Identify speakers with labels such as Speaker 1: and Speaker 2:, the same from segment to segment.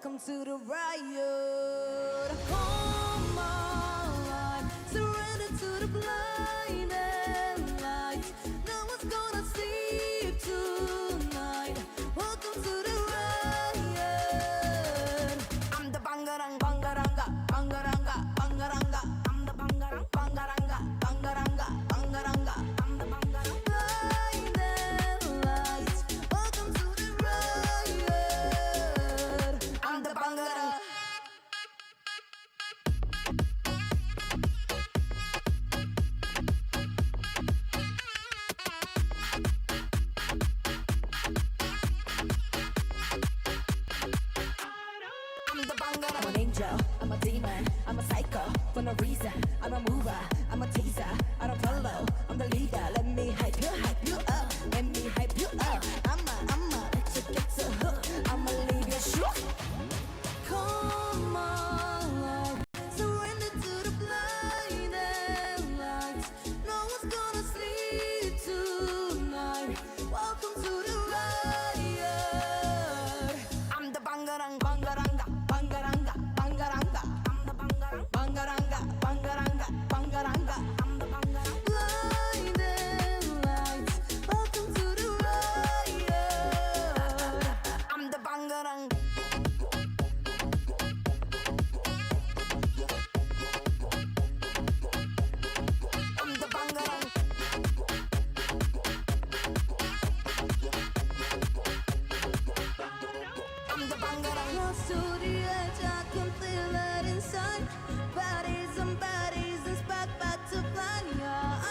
Speaker 1: welcome to the riot. Come on, surrender to the blinding lights. No one's gonna sleep tonight. Welcome to the riot. I'm the bangarang, bangaranga, bangaranga, bangaranga. I'm the bangarang, bangaranga, bangaranga, bangaranga. I'm the bangarang. Blinding lights. Welcome to the riot. I'm the bangarang. I'm an angel, I'm a demon, I'm a psycho for no reason. I'm a mover, I'm a teaser, I don't follow, I'm the leader. Let me hype you up, let me hype you up. I'ma let you get to hook, I'ma leave you shook. Come on, surrender to the blinding lights. No one's gonna sleep tonight. Welcome to the riot. I'm the bangarang, bangaranga, bangaranga, bangaranga. I'm the bangarang, bangaranga, bangaranga, bangaranga. I'm the bangarang. Blinding lights. Welcome to the riot. I'm the bangarang. I'm the bangarang. I'm the bangarang. Close to the edge, I can feel it inside. Bodies and bodies, and spark back to blind. Yeah,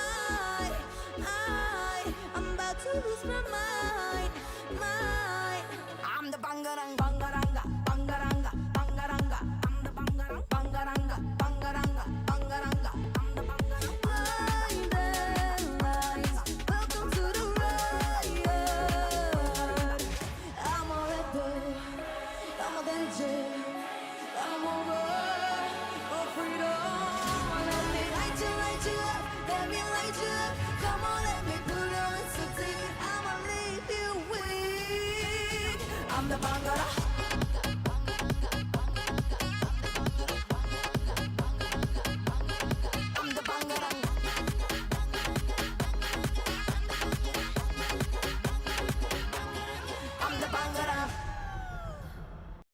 Speaker 1: I'm about to lose my mind. I'm the bangarang, bangaranga, bangaranga, bangaranga. I'm the bangarang, bangaranga, bangaranga, bangaranga. I'm the bangarang. Blinding lights. Welcome to the riot. I'm a rebel, I'm a danger, I'm over for freedom. Let me light you up, let me light you up. Come on, let me pull you in so deep. I'ma leave you weak. I'm the bangara.